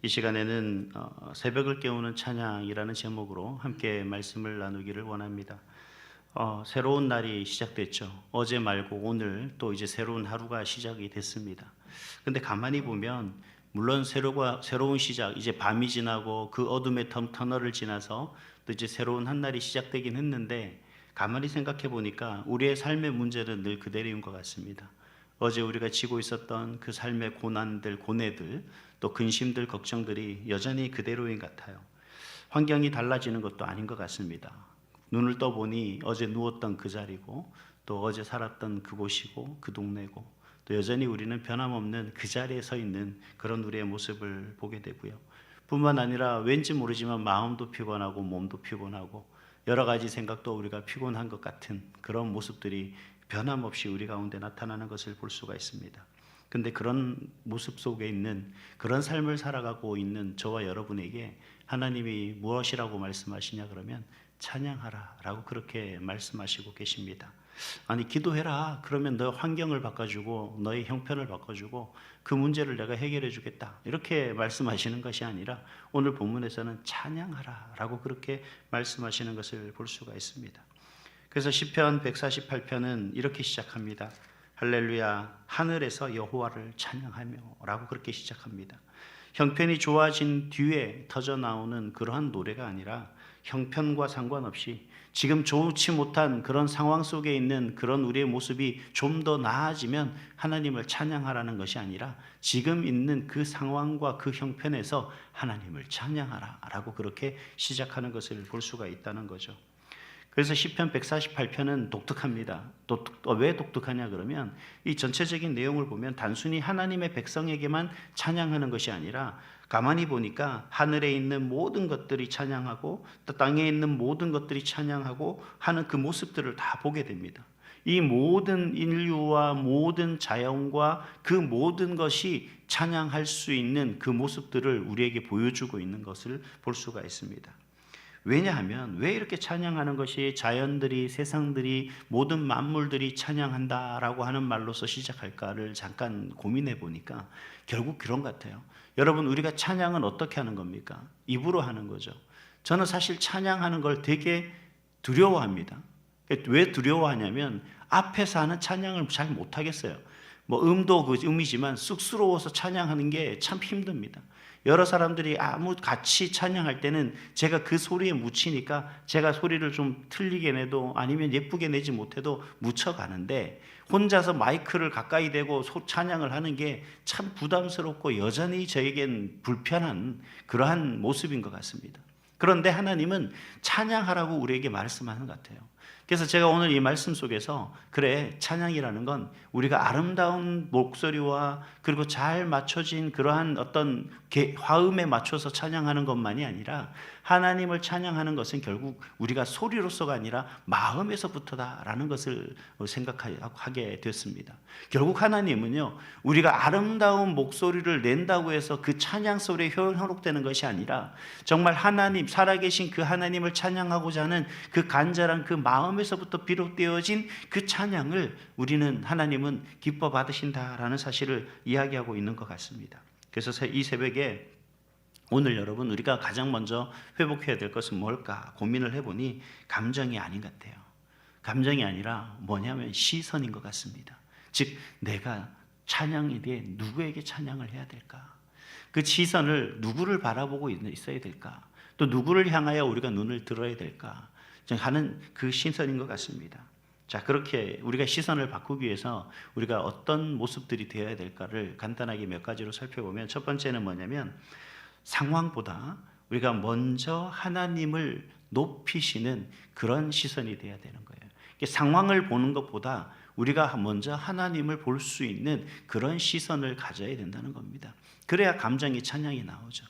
이 시간에는 새벽을 깨우는 찬양이라는 제목으로 함께 말씀을 나누기를 원합니다. 새로운 날이 시작됐죠. 어제 말고 오늘 또 이제 새로운 하루가 시작이 됐습니다. 근데 가만히 보면 물론 새로운 시작, 이제 밤이 지나고 그 어둠의 터널을 지나서 또 이제 새로운 한 날이 시작되긴 했는데 가만히 생각해 보니까 우리의 삶의 문제는 늘 그대로인 것 같습니다. 어제 우리가 지고 있었던 그 삶의 고난들, 고뇌들, 또 근심들, 걱정들이 여전히 그대로인 것 같아요. 환경이 달라지는 것도 아닌 것 같습니다. 눈을 떠보니 어제 누웠던 그 자리고 또 어제 살았던 그곳이고 그 동네고 또 여전히 우리는 변함없는 그 자리에 서 있는 그런 우리의 모습을 보게 되고요. 뿐만 아니라 왠지 모르지만 마음도 피곤하고 몸도 피곤하고 여러 가지 생각도 우리가 피곤한 것 같은 그런 모습들이 변함없이 우리 가운데 나타나는 것을 볼 수가 있습니다. 근데 그런 모습 속에 있는 그런 삶을 살아가고 있는 저와 여러분에게 하나님이 무엇이라고 말씀하시냐 그러면 찬양하라 라고 그렇게 말씀하시고 계십니다. 아니 기도해라 그러면 너 환경을 바꿔주고 너의 형편을 바꿔주고 그 문제를 내가 해결해 주겠다 이렇게 말씀하시는 것이 아니라 오늘 본문에서는 찬양하라 라고 그렇게 말씀하시는 것을 볼 수가 있습니다. 그래서 시편 148편은 이렇게 시작합니다. 할렐루야 하늘에서 여호와를 찬양하며 라고 그렇게 시작합니다. 형편이 좋아진 뒤에 터져나오는 그러한 노래가 아니라 형편과 상관없이 지금 좋지 못한 그런 상황 속에 있는 그런 우리의 모습이 좀 더 나아지면 하나님을 찬양하라는 것이 아니라 지금 있는 그 상황과 그 형편에서 하나님을 찬양하라 라고 그렇게 시작하는 것을 볼 수가 있다는 거죠. 그래서 시편 148편은 독특합니다. 왜 독특하냐 그러면 이 전체적인 내용을 보면 단순히 하나님의 백성에게만 찬양하는 것이 아니라 가만히 보니까 하늘에 있는 모든 것들이 찬양하고 또 땅에 있는 모든 것들이 찬양하고 하는 그 모습들을 다 보게 됩니다. 이 모든 인류와 모든 자연과 그 모든 것이 찬양할 수 있는 그 모습들을 우리에게 보여주고 있는 것을 볼 수가 있습니다. 왜냐하면 왜 이렇게 찬양하는 것이 자연들이 세상들이 모든 만물들이 찬양한다라고 하는 말로서 시작할까를 잠깐 고민해 보니까 결국 그런 것 같아요. 여러분 우리가 찬양은 어떻게 하는 겁니까? 입으로 하는 거죠. 저는 사실 찬양하는 걸 되게 두려워합니다. 왜 두려워하냐면 앞에서 하는 찬양을 잘 못하겠어요. 뭐 음도 그 음이지만 쑥스러워서 찬양하는 게 참 힘듭니다. 여러 사람들이 같이 찬양할 때는 제가 그 소리에 묻히니까 제가 소리를 좀 틀리게 내도 아니면 예쁘게 내지 못해도 묻혀가는데 혼자서 마이크를 가까이 대고 찬양을 하는 게 참 부담스럽고 여전히 저에겐 불편한 그러한 모습인 것 같습니다. 그런데 하나님은 찬양하라고 우리에게 말씀하는 것 같아요. 그래서 제가 오늘 이 말씀 속에서 그래 찬양이라는 건 우리가 아름다운 목소리와 그리고 잘 맞춰진 그러한 어떤 화음에 맞춰서 찬양하는 것만이 아니라 하나님을 찬양하는 것은 결국 우리가 소리로서가 아니라 마음에서부터다라는 것을 생각하게 됐습니다. 결국 하나님은요 우리가 아름다운 목소리를 낸다고 해서 그 찬양 소리에 현혹되는 것이 아니라 정말 하나님 살아계신 그 하나님을 찬양하고자 하는 그 간절한 그 마음에서부터 비롯되어진 그 찬양을 우리는 하나님은 기뻐 받으신다라는 사실을 이야기하고 있는 것 같습니다. 그래서 이 새벽에 오늘 여러분 우리가 가장 먼저 회복해야 될 것은 뭘까 고민을 해보니 감정이 아닌 것 같아요. 감정이 아니라 뭐냐면 시선인 것 같습니다. 즉 내가 찬양에 대해 누구에게 찬양을 해야 될까? 그 시선을 누구를 바라보고 있어야 될까? 또 누구를 향하여 우리가 눈을 들어야 될까? 하는 그 시선인 것 같습니다. 자, 그렇게 우리가 시선을 바꾸기 위해서 우리가 어떤 모습들이 되어야 될까를 간단하게 몇 가지로 살펴보면 첫 번째는 뭐냐면 상황보다 우리가 먼저 하나님을 높이시는 그런 시선이 되어야 되는 거예요. 상황을 보는 것보다 우리가 먼저 하나님을 볼 수 있는 그런 시선을 가져야 된다는 겁니다. 그래야 감정이 찬양이 나오죠.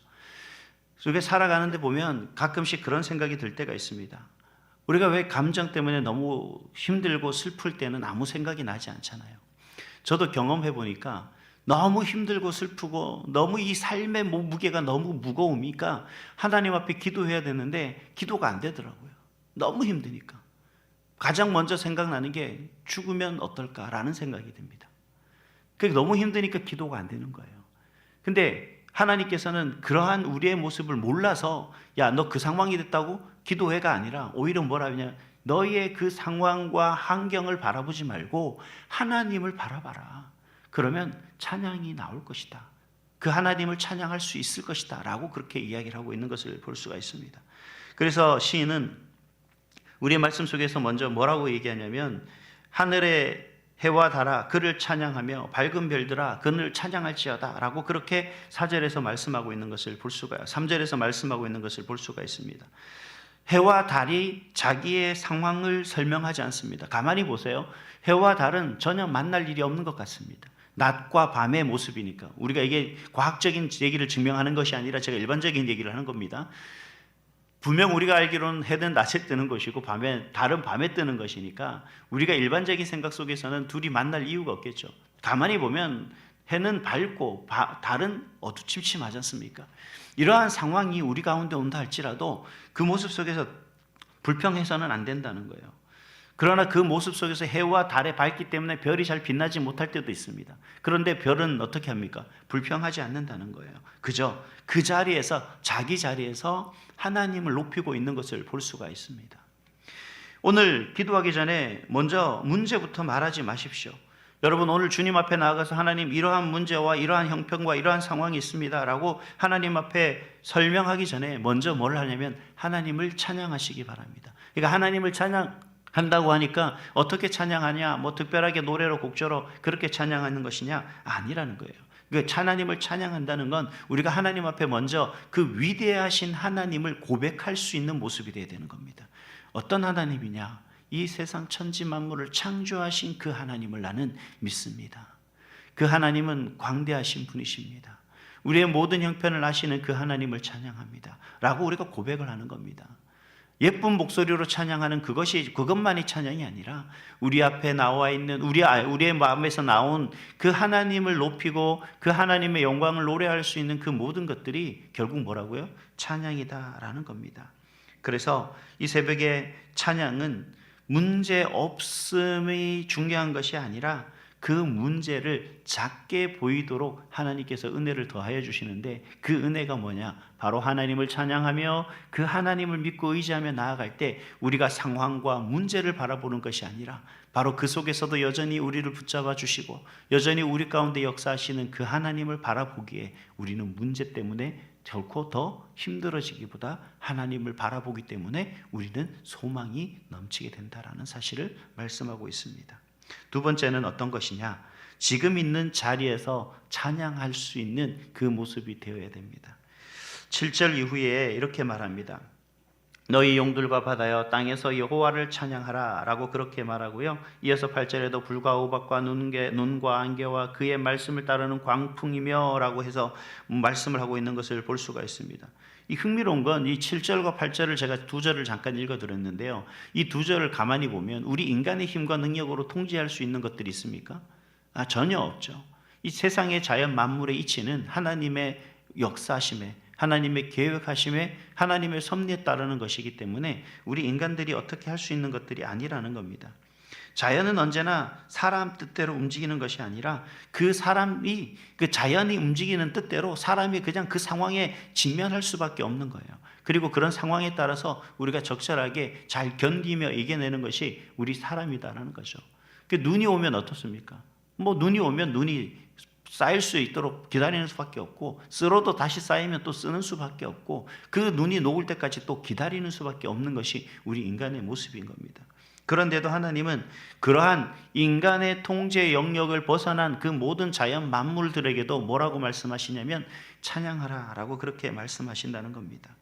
속에 살아가는데 보면 가끔씩 그런 생각이 들 때가 있습니다. 우리가 왜 감정 때문에 너무 힘들고 슬플 때는 아무 생각이 나지 않잖아요. 저도 경험해 보니까 너무 힘들고 슬프고 너무 이 삶의 무게가 너무 무거우니까 하나님 앞에 기도해야 되는데 기도가 안 되더라고요. 너무 힘드니까. 가장 먼저 생각나는 게 죽으면 어떨까라는 생각이 듭니다. 그게 너무 힘드니까 기도가 안 되는 거예요. 근데 하나님께서는 그러한 우리의 모습을 몰라서 야, 너 그 상황이 됐다고? 기도해가 아니라 오히려 뭐라 하냐, 너희의 그 상황과 환경을 바라보지 말고 하나님을 바라봐라. 그러면 찬양이 나올 것이다. 그 하나님을 찬양할 수 있을 것이다 라고 그렇게 이야기를 하고 있는 것을 볼 수가 있습니다. 그래서 시인은 우리의 말씀 속에서 먼저 뭐라고 얘기하냐면, 하늘의 해와 달아 그를 찬양하며 밝은 별들아 그를 찬양할지어다 라고 그렇게 4절에서 말씀하고 있는 것을 볼 수가, 3절에서 말씀하고 있는 것을 볼 수가 있습니다. 해와 달이 자기의 상황을 설명하지 않습니다. 가만히 보세요. 해와 달은 전혀 만날 일이 없는 것 같습니다. 낮과 밤의 모습이니까. 우리가 이게 과학적인 얘기를 증명하는 것이 아니라 제가 일반적인 얘기를 하는 겁니다. 분명 우리가 알기로는 해는 낮에 뜨는 것이고 달은 밤에 뜨는 것이니까 우리가 일반적인 생각 속에서는 둘이 만날 이유가 없겠죠. 가만히 보면 해는 밝고 달은 어두침침하지 않습니까? 이러한 상황이 우리 가운데 온다 할지라도 그 모습 속에서 불평해서는 안 된다는 거예요. 그러나 그 모습 속에서 해와 달의 밝기 때문에 별이 잘 빛나지 못할 때도 있습니다. 그런데 별은 어떻게 합니까? 불평하지 않는다는 거예요. 그저 그 자리에서, 자기 자리에서 하나님을 높이고 있는 것을 볼 수가 있습니다. 오늘 기도하기 전에 먼저 문제부터 말하지 마십시오. 여러분, 오늘 주님 앞에 나아가서 하나님, 이러한 문제와 이러한 형편과 이러한 상황이 있습니다 라고 하나님 앞에 설명하기 전에 먼저 뭘 하냐면 하나님을 찬양하시기 바랍니다. 그러니까 하나님을 찬양한다고 하니까 어떻게 찬양하냐, 뭐 특별하게 노래로 곡조로 그렇게 찬양하는 것이냐, 아니라는 거예요. 하나님을 찬양한다는 건 우리가 하나님 앞에 먼저 그 위대하신 하나님을 고백할 수 있는 모습이 되어야 되는 겁니다. 어떤 하나님이냐? 이 세상 천지 만물을 창조하신 그 하나님을 나는 믿습니다. 그 하나님은 광대하신 분이십니다. 우리의 모든 형편을 아시는 그 하나님을 찬양합니다 라고 우리가 고백을 하는 겁니다. 예쁜 목소리로 찬양하는 그것만이 찬양이 아니라 우리 앞에 나와 있는 우리의 마음에서 나온 그 하나님을 높이고 그 하나님의 영광을 노래할 수 있는 그 모든 것들이 결국 뭐라고요? 찬양이다라는 겁니다. 그래서 이 새벽에 찬양은 문제 없음이 중요한 것이 아니라 그 문제를 작게 보이도록 하나님께서 은혜를 더하여 주시는데, 그 은혜가 뭐냐? 바로 하나님을 찬양하며 그 하나님을 믿고 의지하며 나아갈 때 우리가 상황과 문제를 바라보는 것이 아니라 바로 그 속에서도 여전히 우리를 붙잡아 주시고 여전히 우리 가운데 역사하시는 그 하나님을 바라보기에 우리는 문제 때문에 결코 더 힘들어지기보다 하나님을 바라보기 때문에 우리는 소망이 넘치게 된다라는 사실을 말씀하고 있습니다. 두 번째는 어떤 것이냐? 지금 있는 자리에서 찬양할 수 있는 그 모습이 되어야 됩니다. 7절 이후에 이렇게 말합니다. 너희 용들과 바다여 땅에서 여호와를 찬양하라 라고 그렇게 말하고요. 이어서 8절에도 불과 우박과 눈과 안개와 그의 말씀을 따르는 광풍이며 라고 해서 말씀을 하고 있는 것을 볼 수가 있습니다. 이 흥미로운 건 이 7절과 8절을 제가 두 절을 잠깐 읽어드렸는데요. 이 두 절을 가만히 보면 우리 인간의 힘과 능력으로 통제할 수 있는 것들이 있습니까? 전혀 없죠. 이 세상의 자연 만물의 이치는 하나님의 역사심에, 하나님의 계획하심에, 하나님의 섭리에 따르는 것이기 때문에 우리 인간들이 어떻게 할 수 있는 것들이 아니라는 겁니다. 자연은 언제나 사람 뜻대로 움직이는 것이 아니라 그 자연이 움직이는 뜻대로 사람이 그냥 그 상황에 직면할 수밖에 없는 거예요. 그리고 그런 상황에 따라서 우리가 적절하게 잘 견디며 이겨내는 것이 우리 사람이다라는 거죠. 눈이 오면 어떻습니까? 눈이 오면 눈이 쌓일 수 있도록 기다리는 수밖에 없고, 쓸어도 다시 쌓이면 또 쓰는 수밖에 없고, 그 눈이 녹을 때까지 또 기다리는 수밖에 없는 것이 우리 인간의 모습인 겁니다. 그런데도 하나님은 그러한 인간의 통제 영역을 벗어난 그 모든 자연 만물들에게도 뭐라고 말씀하시냐면 찬양하라 라고 그렇게 말씀하신다는 겁니다.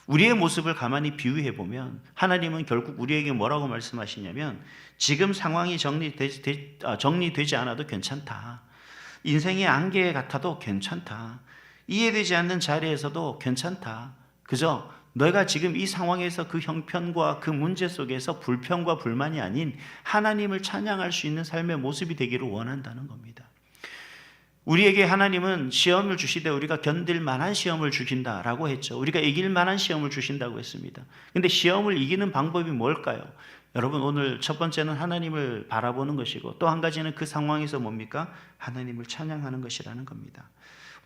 우리의 모습을 가만히 비유해 보면 하나님은 결국 우리에게 뭐라고 말씀하시냐면 지금 상황이 정리되지 않아도 괜찮다. 인생의 안개 같아도 괜찮다. 이해되지 않는 자리에서도 괜찮다. 그저 너희가 지금 이 상황에서 그 형편과 그 문제 속에서 불평과 불만이 아닌 하나님을 찬양할 수 있는 삶의 모습이 되기를 원한다는 겁니다. 우리에게 하나님은 시험을 주시되 우리가 견딜 만한 시험을 주신다라고 했죠. 우리가 이길 만한 시험을 주신다고 했습니다. 근데 시험을 이기는 방법이 뭘까요? 여러분, 오늘 첫 번째는 하나님을 바라보는 것이고 또 한 가지는 그 상황에서 뭡니까? 하나님을 찬양하는 것이라는 겁니다.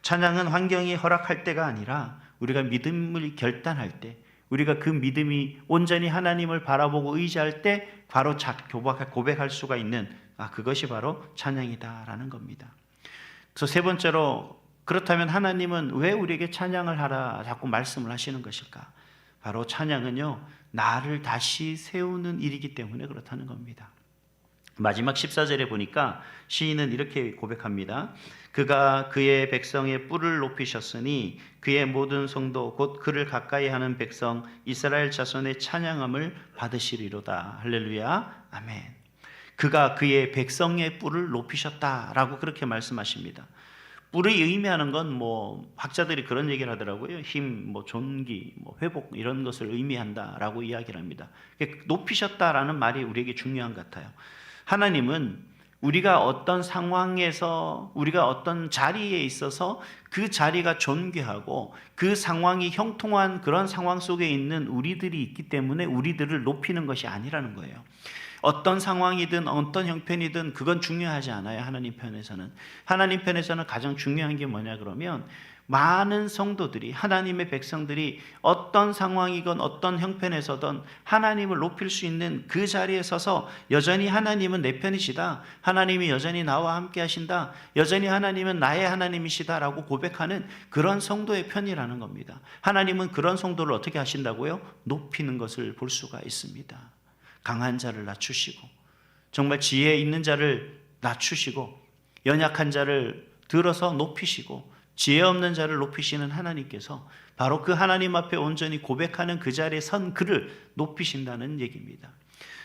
찬양은 환경이 허락할 때가 아니라 우리가 믿음을 결단할 때, 우리가 그 믿음이 온전히 하나님을 바라보고 의지할 때 바로 고백할 수가 있는 그것이 바로 찬양이다라는 겁니다. 그래서 세 번째로, 그렇다면 하나님은 왜 우리에게 찬양을 하라 자꾸 말씀을 하시는 것일까? 바로 찬양은요, 나를 다시 세우는 일이기 때문에 그렇다는 겁니다. 마지막 14절에 보니까 시인은 이렇게 고백합니다. 그가 그의 백성의 뿔을 높이셨으니 그의 모든 성도 곧 그를 가까이 하는 백성 이스라엘 자손의 찬양함을 받으시리로다. 할렐루야, 아멘. 그가 그의 백성의 뿔을 높이셨다라고 그렇게 말씀하십니다. 뿔이 의미하는 건 학자들이 그런 얘기를 하더라고요. 힘, 존귀, 회복 이런 것을 의미한다라고 이야기를 합니다. 높이셨다라는 말이 우리에게 중요한 것 같아요. 하나님은 우리가 어떤 상황에서, 우리가 어떤 자리에 있어서 그 자리가 존귀하고 그 상황이 형통한 그런 상황 속에 있는 우리들이 있기 때문에 우리들을 높이는 것이 아니라는 거예요. 어떤 상황이든 어떤 형편이든 그건 중요하지 않아요. 하나님 편에서는. 하나님 편에서는 가장 중요한 게 뭐냐 그러면, 많은 성도들이, 하나님의 백성들이 어떤 상황이건 어떤 형편에서든 하나님을 높일 수 있는 그 자리에 서서 여전히 하나님은 내 편이시다, 하나님이 여전히 나와 함께 하신다, 여전히 하나님은 나의 하나님이시다라고 고백하는 그런 성도의 편이라는 겁니다. 하나님은 그런 성도를 어떻게 하신다고요? 높이는 것을 볼 수가 있습니다. 강한 자를 낮추시고, 정말 지혜 있는 자를 낮추시고, 연약한 자를 들어서 높이시고, 지혜 없는 자를 높이시는 하나님께서 바로 그 하나님 앞에 온전히 고백하는 그 자리에 선 그를 높이신다는 얘기입니다.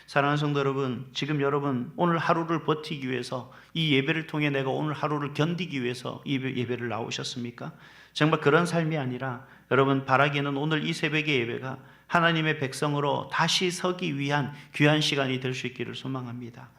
사랑하는 성도 여러분, 지금 여러분 오늘 하루를 버티기 위해서, 이 예배를 통해 내가 오늘 하루를 견디기 위해서 이 예배를 나오셨습니까? 정말 그런 삶이 아니라 여러분 바라기는 오늘 이 새벽의 예배가 하나님의 백성으로 다시 서기 위한 귀한 시간이 될 수 있기를 소망합니다.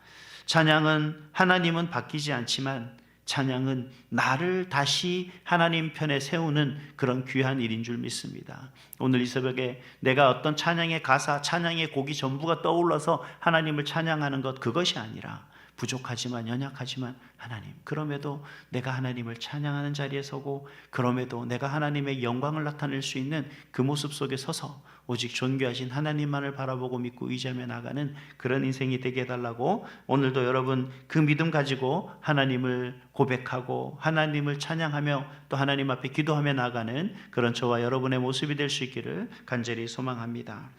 찬양은, 하나님은 바뀌지 않지만 찬양은 나를 다시 하나님 편에 세우는 그런 귀한 일인 줄 믿습니다. 오늘 이 새벽에 내가 어떤 찬양의 가사, 찬양의 곡이 전부가 떠올라서 하나님을 찬양하는 것, 그것이 아니라 부족하지만 연약하지만 하나님, 그럼에도 내가 하나님을 찬양하는 자리에 서고, 그럼에도 내가 하나님의 영광을 나타낼 수 있는 그 모습 속에 서서 오직 존귀하신 하나님만을 바라보고 믿고 의지하며 나가는 그런 인생이 되게 해달라고, 오늘도 여러분 그 믿음 가지고 하나님을 고백하고 하나님을 찬양하며 또 하나님 앞에 기도하며 나가는 그런 저와 여러분의 모습이 될 수 있기를 간절히 소망합니다.